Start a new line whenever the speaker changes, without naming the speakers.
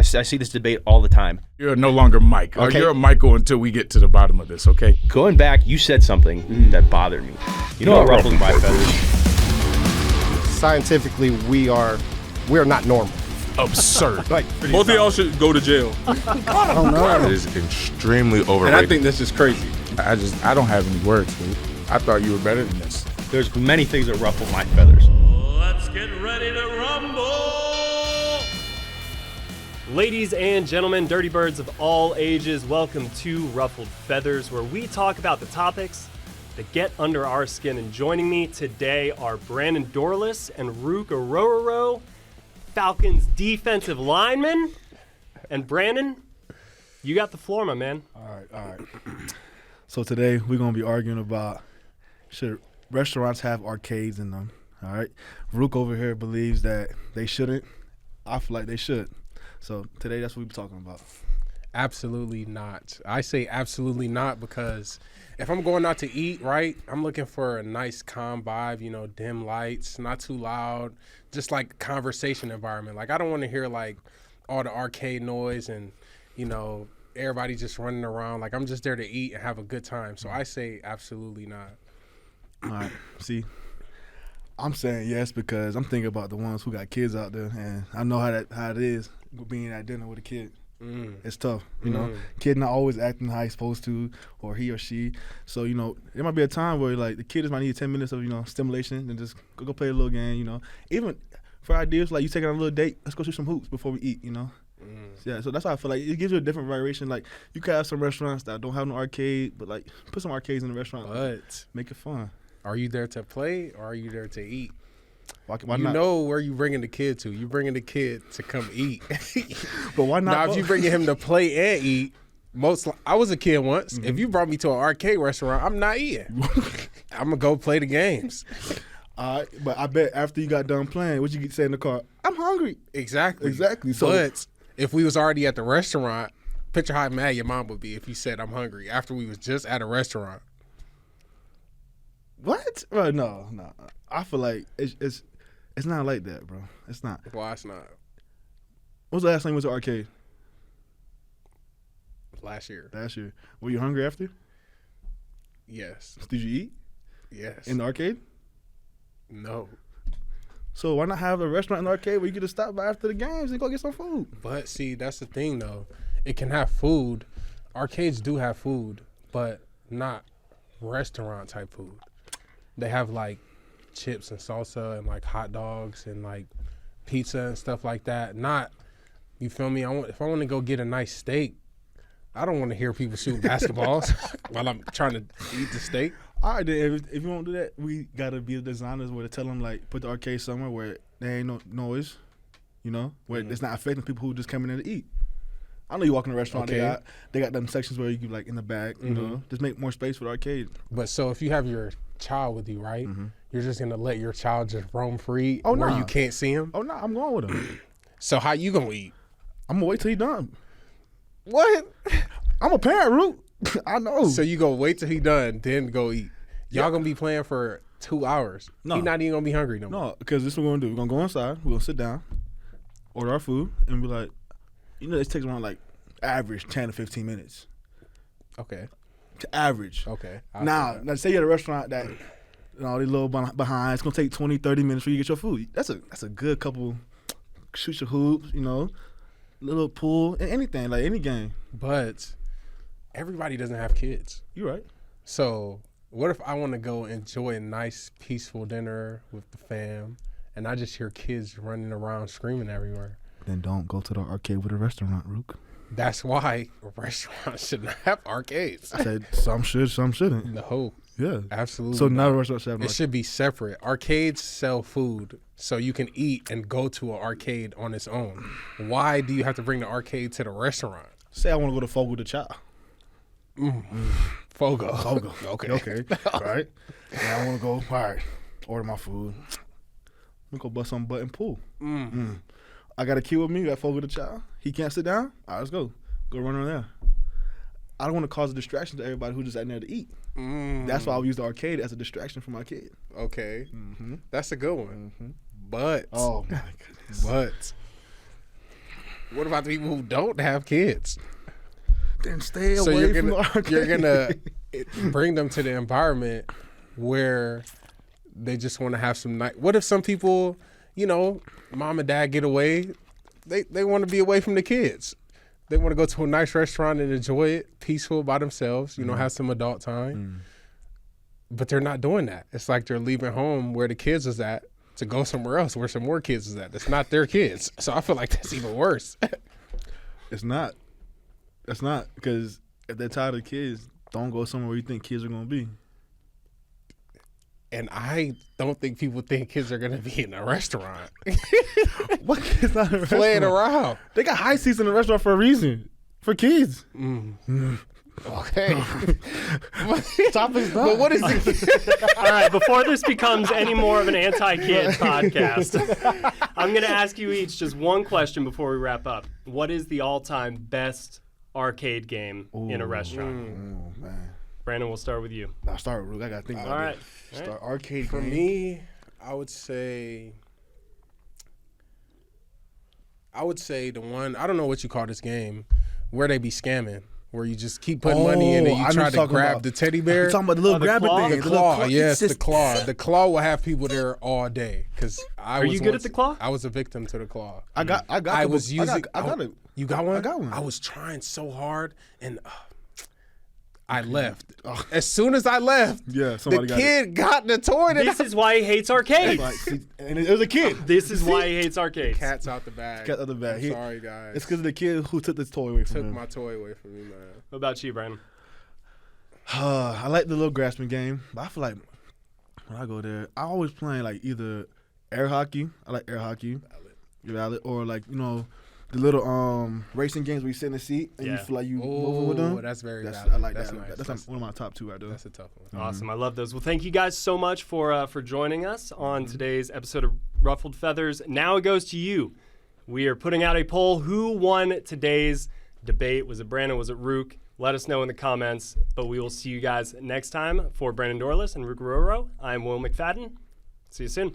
see this debate all the time.
You're no longer Mike.
Okay.
You're Michael until we get to the bottom of this, okay?
Going back, you said something that bothered me. You know what ruffles my feathers?
Scientifically, we're not normal.
Absurd.
Both of y'all should go to jail.
I don't know.
It is extremely overrated.
And I think that's just crazy.
I don't have any words, dude. I thought you were better than this.
There's many things that ruffle my feathers.
Let's get ready to rumble! Ladies and gentlemen, dirty birds of all ages, welcome to Ruffled Feathers, where we talk about the topics that get under our skin. And joining me today are Brandon Dorlus and Ruke Orhorhoro, Falcons defensive linemen. And Brandon, you got the floor, my man.
All right. So today we're going to be arguing about should restaurants have arcades in them, all right? Ruke over here believes that they shouldn't. I feel like they should. So today that's what we'll be talking about.
Absolutely not. I say absolutely not because if I'm going out to eat, right, I'm looking for a nice calm vibe, dim lights, not too loud, just like conversation environment. Like I don't want to hear like all the arcade noise and, everybody just running around. Like I'm just there to eat and have a good time. So I say absolutely not.
All right. See, I'm saying yes because I'm thinking about the ones who got kids out there, and I know how it is being at dinner with a kid. It's tough, Kid not always acting how he's supposed to, or he or she. So there might be a time where like the kid just might need 10 minutes of stimulation and just go play a little game. Even for ideas like you taking on a little date, let's go shoot some hoops before we eat. Yeah, so that's why I feel like it gives you a different variation. Like you can have some restaurants that don't have no arcade, but like put some arcades in the restaurant,
but
make it fun.
Are you there to play or are you there to eat?
Why
you
not?
know where you bringing the kid to. You bringing the kid to come eat.
But why not?
Now, if you bringing him to play and eat, I was a kid once. If you brought me to an arcade restaurant, I'm not eating. I'm going to go play the games.
All right, but I bet after you got done playing, what you say in the car? I'm hungry.
Exactly.
So,
but if we was already at the restaurant, picture how mad your mom would be if you said I'm hungry after we was just at a restaurant.
What? Bro, no. I feel like it's not like that, bro. It's not.
Why it's not?
When was the last time you went to arcade?
Last year.
Were you hungry after?
Yes.
Did you eat?
Yes.
In the arcade?
No.
So why not have a restaurant in the arcade where you could just stop by after the games and go get some food?
But see, that's the thing though. It can have food. Arcades do have food, but not restaurant type food. They have like chips and salsa and like hot dogs and like pizza and stuff like that. Not, you feel me? If I want to go get a nice steak, I don't want to hear people shoot basketballs while I'm trying to eat the steak.
All right, then, if you won't do that, we gotta be the designers where to tell them like put the arcade somewhere where there ain't no noise, where it's not affecting people who just coming in to eat. I know you walk in a restaurant,
Okay.
they got them sections where you can like in the back, just make more space for the arcade.
But so if you have your child with you, right? You're just gonna let your child just roam free
Oh,
where
nah.
you can't see him?
Oh no, I'm going with him.
So how you gonna eat?
I'm gonna wait till he done.
What?
I'm a parent, Root. I know.
So you go wait till he done, then go eat. Y'all gonna be playing for 2 hours.
No.
He not even gonna be hungry no more.
No, because this is what we're gonna do. We're gonna go inside. We're gonna sit down, order our food, and be like, it takes around like average 10 to 15 minutes.
Okay.
To average.
Okay.
Now say you're at a restaurant that these little behind. It's gonna take 20, 30 minutes for you to get your food. That's a good couple. Shoot your hoops, little pool, anything like any game.
But everybody doesn't have kids.
You're right.
So what if I want to go enjoy a nice, peaceful dinner with the fam, and I just hear kids running around screaming everywhere?
Then don't go to the arcade with a restaurant, Rook.
That's why restaurants should not have arcades.
I said some should, some shouldn't.
No.
Yeah.
Absolutely.
So not a restaurant should have an
It should be separate. Arcades sell food so you can eat and go to an arcade on its own. Why do you have to bring the arcade to the restaurant?
Say I want to go to Fogo de Chao.
Fogo.
Okay. All right. And I want to go, all right, order my food. Let me go bust some butt and pool. I got a kid with me at Fogo de Chao. He can't sit down. All right, let's go. Go run around there. I don't want to cause a distraction to everybody who's just out there to eat. That's why I would use the arcade as a distraction for my kid.
Okay. That's a good one. But.
Oh, my goodness.
But. What about the people who don't have kids?
Then stay
So
away
you're
from
gonna
the arcade.
you're gonna bring them to the environment where they just want to have some night. What if some people, mom and dad get away, they want to be away from the kids. They want to go to a nice restaurant and enjoy it, peaceful by themselves. Have some adult time. But they're not doing that. It's like they're leaving home where the kids is at to go somewhere else where some more kids is at. That's not their kids. So I feel like that's even worse.
It's not. It's not, because if they're tired of kids, don't go somewhere where you think kids are gonna be.
And I don't think people think kids are gonna be in a restaurant
What kids not in a
playing
restaurant?
around.
They got high seats in the restaurant for a reason. For kids.
Okay.
Topics done.
But what is it?
All right, before this becomes any more of an anti-kid podcast, I'm going to ask you each just one question before we wrap up. What is the all-time best arcade game in a restaurant?
Oh, man.
Brandon, we'll start with you.
I'll start with Ruke. I gotta think about
All right.
it. Start arcade
For
game.
me, I would say the one, I don't know what you call this game, where they be scamming, where you just keep putting money in and
I
you
know
try
what
to
you're talking
grab
about.
the teddy bear.
You're talking about the little
the
grabber
claw?
thing.
The claw,
It's
yes, the
just-
claw. The claw will have people there all day. Cause
Are you good at the claw?
I was a victim to the claw.
I got
I
the
was
book.
using.
I got it.
You got one?
I got one.
I was trying so hard, and I left. As soon as I left,
Yeah,
the
somebody got it.
kid got the toy. And
This is why he hates arcades.
Like, see, and it was a kid.
This is why he hates arcades.
cat's out the bag.
Cat out the bag.
I'm
He-
sorry, guys.
It's because of the kid who took this toy away from
took
him.
my toy away from me, man.
What about you, Brandon?
I like the little grasping game, but I feel like when I go there, I always playing like either air hockey. I like air hockey, valid, or like the little racing games where you sit in the seat and you
Yeah.
feel like you moving with them.
That's very
That's,
valid.
I like
That's
that.
nice.
That's one of my top two right there.
That's a tough one.
Awesome. I love those. Well, thank you guys so much for joining us on today's episode of Ruffled Feathers. Now it goes to you. We are putting out a poll. Who won today's debate? Was it Brandon? Was it Ruke? Let us know in the comments. But we will see you guys next time. For Brandon Dorlus and Ruke Orhorhoro, I'm Will McFadden. See you soon.